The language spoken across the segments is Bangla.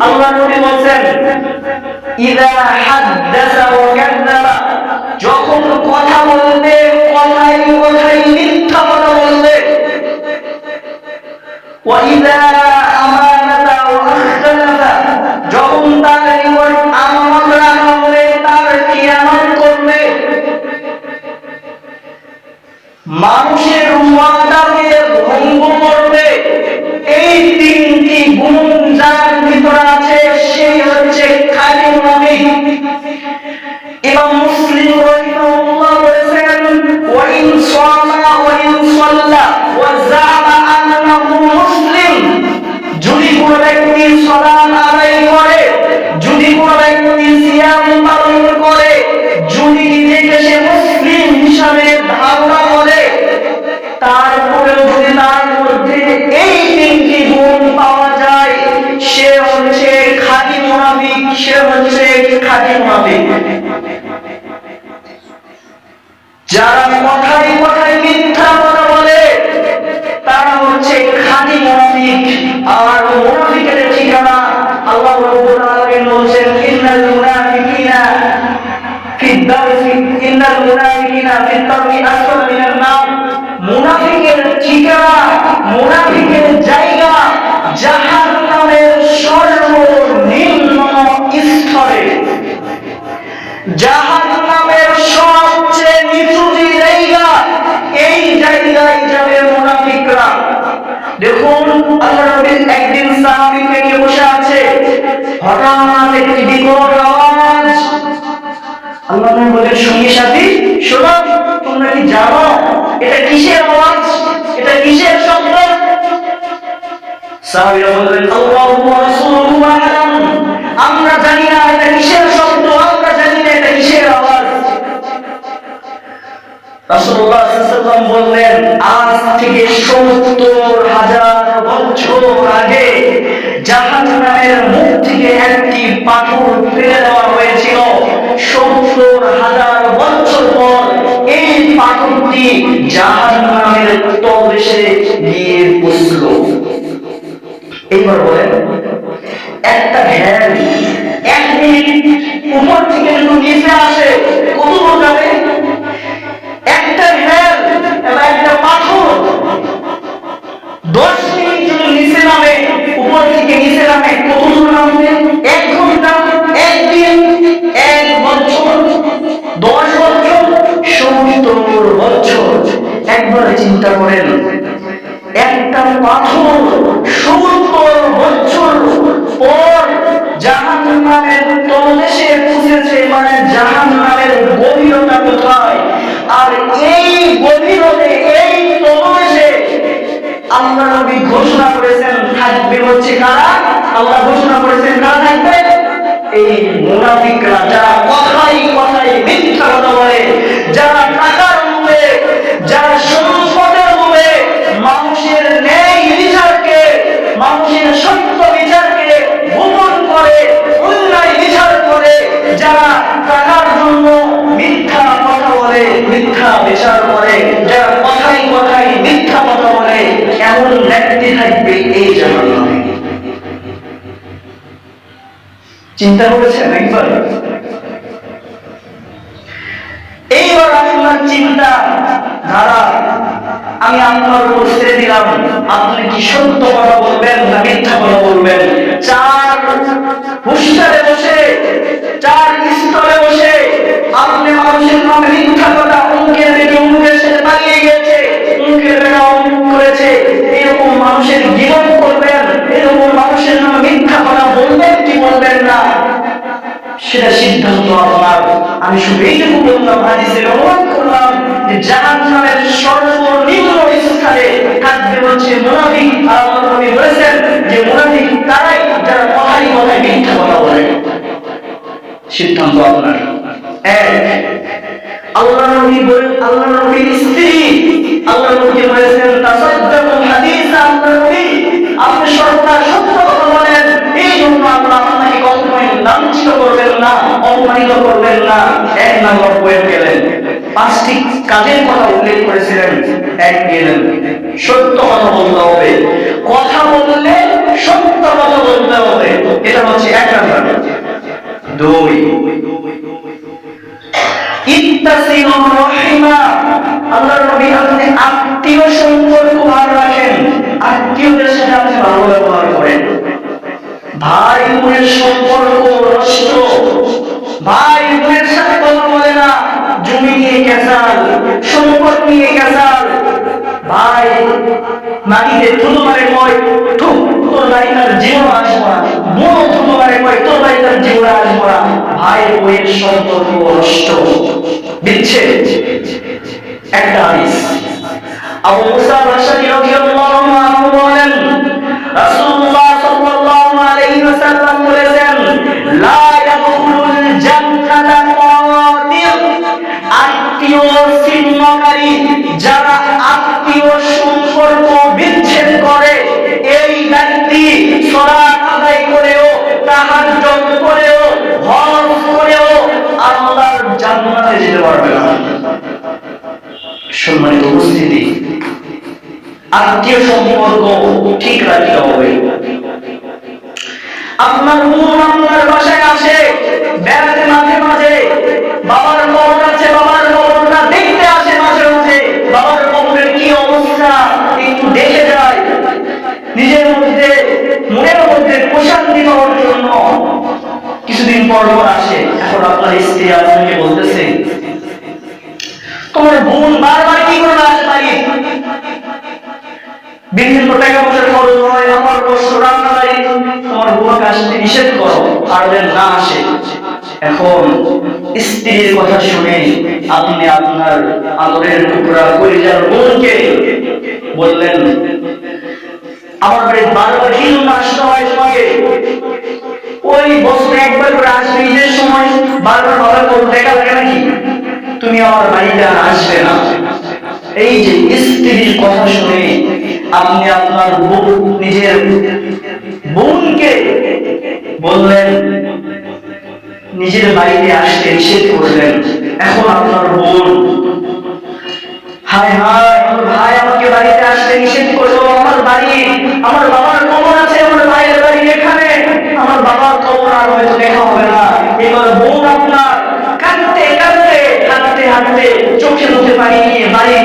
আল্লাহ নবী বলেন ইযা হাদাসা ওয়া কাযাবা, যখন কথা বলবে কথাই কথাই মিথ্যা কথা বলবে। ওয়া ইযা আমানাতা ওয়া আখলাফা, যখন তার নিকট আমানত রাখা হবে তার খিয়ানত করবে। মানুষের ওয়াদাকে ভঙ্গ করবে। এই তিনটি গুণ যার ভিতরে আছে সেই হচ্ছে খাঁটি মুনাফিক। ইমাম মুসলিম রাহিমাহুল্লাহ বলেছেন ওয়া ইন সামা ওয়া ইন সাল্লা ওয়া যাআমা আন্নাহু মুসলিম, যদি কোনো ব্যক্তি সালাত আদায় করে, যদি কোনো ব্যক্তি সিয়াম পালন করে, যদি নিজেকে সে মুসলিম হিসাবে ধারণা করে, তারপরে যদি তার মধ্যে এই তিনটি গুণ পাওয়া যায়, সে হচ্ছে খাঁটি মুনাফিক, সে হচ্ছে খাঁটি মুনাফিক। যারা কথায় কথায় মিথ্যা কথা বলে তারা হচ্ছে খাঁটি মুনাফিক। আর মুনাফিকের ঠিকানা আল্লাহ রাব্বুল আলামিন বলেছেন ইন্নাল মুনাফিকিনা ফিদ-দারকি আসফালা মিনান নার, মুনাফিকের ঠিকানা, মুনাফিকের জায়গা জাহান্নামের সর্বনিম্ন স্তরে, জাহান্নামের সবচেয়ে নিচু জায়গা, এই জায়গায় যাবে মুনাফিকরা। দেখুন আল্লাহ নবী একদিন সাহাবীকে নিয়ে বসে আছে, হঠাৎ একটি বিকট আওয়াজ। আল্লাহ নবী বলেন সঙ্গী সাথী শোনো, তোমরা কি জানো এটা কিসের আওয়াজ, এটা কিসের শব্দ? সাহাবীরা বললেন আল্লাহু ওয়া রাসূলুহু আ'লাম, আমরা জানি না এটা কিসের শব্দ, আমরা জানি না এটা কিসের আওয়াজ। রাসূলুল্লাহ সাল্লাল্লাহু আলাইহি ওয়াসাল্লাম বললেন আজ থেকে ৭০,০০০ বছর আগে জাহান্নামের মুখ থেকে একটি পাথর ফেলে দেওয়া হয়েছিল। ৭০,০০০ বছর পর এই পাথরটি জাহান্নামের তলদেশে গিয়ে পৌঁছল। এইবার বলেন একটা ভ্যান ১ মিনিট উপর থেকে যদি নিচে আসে কত দূর যাবে? একটা ভ্যান এবং একটা পাথর ১০ মিনিট যদি নিচে নামে, উপর থেকে নিচে নামে কত দূর নামবে? ১ ঘন্টা, ১ দিন, ১ বছর, ১০ বছর, ৭০ বছর। একবার চিন্তা করেন, একটা পাথর ৭০ বছর পর জাহান্নামের তলদেশে পৌঁছেছে, মানে জাহান্নামের গভীরতা কোথায়? আর এই গভীরতে, এই তলদেশে আল্লাহ নবী ঘোষণা করেছেন থাকবে হচ্ছে কারা? আল্লাহ ঘোষণা করেছেন কারা থাকবে? এই মুনাফিকরা, যারা কথাই কথাই মিথ্যা কথা বলে, যারা টাকার লোভে, যারা সম্পদের লোভে মানুষের ন্যায় বিচারকে, মানুষের সত্য বিচারকে গোপন করে, অন্যায় বিচার করে, যারা টাকার জন্য মিথ্যা কথা বলে, মিথ্যা বিচার করে, যারা কথাই কথাই মিথ্যা কথা বলে, এমন ব্যক্তি থাকবে এই জাহান্নামে। চিন্তা করেছেন একবার? এইবার আপনার চিন্তা ধারা আমি আপনার উপর ছেড়ে দিলাম, আপনি কি সত্য কথা বলবেন না মিথ্যা কথা বলবেন? ৪ হুঁশিয়ারে বসে, ৪ স্তরে বসে আপনি মানুষের নামে মিথ্যা কথা, অমুকের বেটি অমুকের সাথে পালিয়ে গেছে, অমুকের বেটা অমুক করেছে, এরকম মানুষের গীবত করবেন, এরকম মানুষের নামে মিথ্যা কথা বলবেন কি বলবেন না, সেটা সিদ্ধান্ত আপনার। আমি শুধু এইটুকু বললাম, হাদিসের অনুবাদ করলাম যে জাহান্নামের সর্বনিম্ন স্থানে থাকবে হচ্ছে মুনাফিক। আর আল্লাহ নবী বলেছেন যে মুনাফিক তারাই যারা কথাই কথায় মিথ্যা কথা বলে। সিদ্ধান্ত আপনার। আল্লাহ নবী বলেন, আল্লাহ নবীর স্ত্রী আল্লাহ নবী বলেছেন তাসাদ্দাকু হাদিসা, আল্লাহ নবী আপনি সর্বদা সত্য কথা বলেন, এই জন্য আল্লাহ আপনাকে কখনোই লাঞ্ছিত করবেন না, অপমানিত করবেন না। ১ নম্বর পয়েন্ট গেলেন, ৫টি কাজের কথা উল্লেখ করেছিলেন। এড়িয়ে দেন। সত্য কথা বলতে হবে, কথা বললে সত্য কথা বলতে হবে, এটা হচ্ছে এক নাম্বার। দুই, ইত্তাসিলুর রাহিমা, আল্লাহর নবী আপনি আত্মীয় সম্পর্ক ভালো রাখেন, আত্মীয়দের সাথে আপনি ভালো ব্যবহার করেন। ভাই বোনের সম্পর্ক নষ্ট, ভাই বোনের সাথে কথা বলে না, জমি নিয়ে কেসাল, সম্পদ নিয়ে কেসাল, ভাই মাটিতে ধুলো মারে কয় ঠুক তোর বাড়িটার জীবন আসবো না, বোন ধুলো মারে কয় তোর বাড়িটার জীবন আসবো না, ভাই বোনের সম্পর্ক নষ্ট, বিচ্ছেদ। একটা হাদিস আবু মুসা আল-আশআরী রাদিয়াল্লাহু আনহু বলেন, রাসূলুল্লাহ সাল্লাল্লাহু আলাইহি ওয়াসাল্লাম বলেছেন, লা ইয়াদখুলুল জান্নাতা কাতিল, আত্মীয় ছিন্নকারী, যারা আত্মীয় সম্পর্ক বিচ্ছেদ করে, এই ব্যক্তি সালাত আদায় করেও, তাহাজ্জুদ করেও, হজ করেও আল্লাহর জান্নাতে যেতে পারবে না। সম্মানিত উপস্থিতি, আত্মীয় সম্পর্ক ঠিক রাখতে হবে। আপনার বোন আপনার বাসায় আসে বেড়াতে, মাঝে মাঝে বাবার কবর আছে, বাবার কবরটা দেখতে আসে, মাঝে মাঝে বাবার কবরের কি অবস্থা একটু দেখে যায়, নিজের মধ্যে মনের মধ্যে প্রশান্তি পাওয়ার জন্য কিছুদিন পর পর আসে। এখন আপনার স্ত্রী আপনাকে বলতেছে, তোমার বোন বারবার কি করে আসে বাড়ি, বিভিন্ন টাকা পয়সা খরচ হয়, আমার কষ্ট রান্নাবাড়ি, তোমার বোনকে আসতে নিষেধ করো, আর যেন না আসে। এখন স্ত্রীর কথা শুনে আপনি আপনার আদরের টুকরা পরিবার বোনকে বললেন, আমার বাড়ি বারবার কি জন্য আসতে হয় তোমাকে, ওই বছরে একবার করে আসবে, ঈদের সময় বারবার বাবার কোন দেখা লাগে নাকি, তুমি আমার বাড়িতে আসবে না। এই যে স্ত্রীর কথা শুনে আপনি আপনার নিজের বোনকে বললেন, নিজের বাড়িতে আসতে নিষেধ করলেন। এখন আপনার বোন, হায় হায় আমার ভাই আমাকে বাড়িতে আসতে নিষেধ করলো, আমার বাড়ি, আমার বাবার কবর আছে, আমার ভাইয়ের বাড়ি এখানে, আমার বাবার কবর আর হয়তো দেখা হবে না। এবার বোন আপনার কাঁদতে কাঁদতে হাঁটতে হাঁটতে চোখে মুখে পানি নিয়ে বাড়ি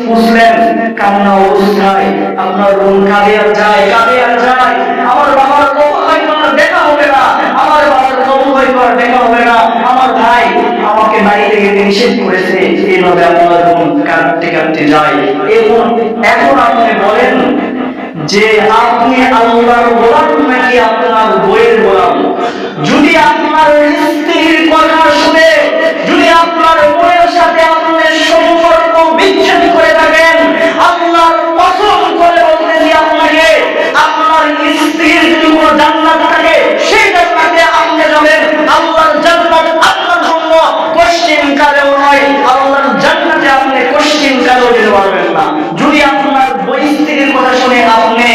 বুঝলেন, কান্না অবস্থায় আপনার বোন কাঁদে আর যায়, কাঁদে আর যায়, আমার বাবার কবর হয়তো আর দেখা হবে না, আমার বাবার কবর হয়তো আর দেখা হবে না, আমার ভাই আমাকে বাড়িতে যেতে নিষেধ করেছে। এইভাবে আপনার বোন কাঁদতে কাঁদতে যায়। এখন আপনি বলেন যে আপনি আল্লাহর গোলাম নাকি আপনার বইয়ের গোলাম? যদি আপনার স্ত্রীর কথা শুনে, যদি আপনার বইয়ের সাথে আপনার সম্পর্ক বিচ্ছেদ করে থাকেন, আল্লাহর কসম করে বলতেছি আপনাকে, আপনার স্ত্রীর যদি কোনো জান্নাত থাকে, সেই জান্নাতে আপনি যাবেন। আল্লাহর জান্নাত আপনার জন্য কোশ্চিনকালেও নয়, আল্লাহর জান্নাতে আপনি কোশ্চিনকালেও যেতে পারবেন না। যদি আপনার স্ত্রীর কথা শুনে আপনি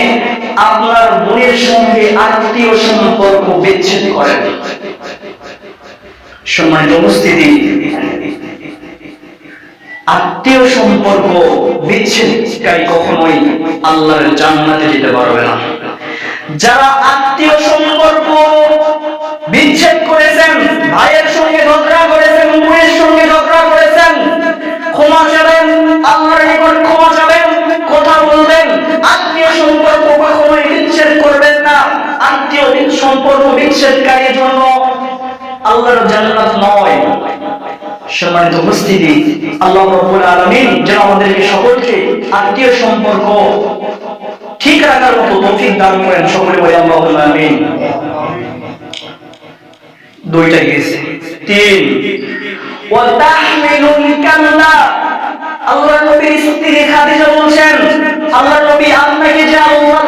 আপনার বোনের সঙ্গে আত্মীয় সম্পর্ক বিচ্ছেদ করেন, সম্মানিত উপস্থিতি, আত্মীয় সম্পর্ক বিচ্ছেদকারী কখনোই আল্লাহর জান্নাতে যেতে পারবে না। যারা আত্মীয় সম্পর্ক বিচ্ছেদ করেছেন, ভাইয়ের সঙ্গে ঝগড়া করেছেন, বোনের সঙ্গে ঝগড়া করেছেন, ক্ষমা চাবেন, আল্লাহর নিকট ক্ষমা চাবেন, কথা বলবেন, আত্মীয় সম্পর্ক কখনোই বিচ্ছেদ করবেন না। আত্মীয় সম্পর্ক বিচ্ছেদকারীর জন্য আল্লাহর জান্নাত নয়। সম্মানিত উপস্থিতি, আল্লাহ রাব্বুল আলামিন যেন আমাদেরকে সকলকে আত্মীয় সম্পর্ক ঠিক রাখার মতো তৌফিক দান করেন। সকলে বলি আল্লাহুম্মা আমিন। দুইটা গেছে। তিন, ওয়া তাহমিলুল কাল্লা, আল্লাহর নবীর স্ত্রী খাদিজা বলছেন, আল্লাহর নবী আপনাকে যে আল্লাহর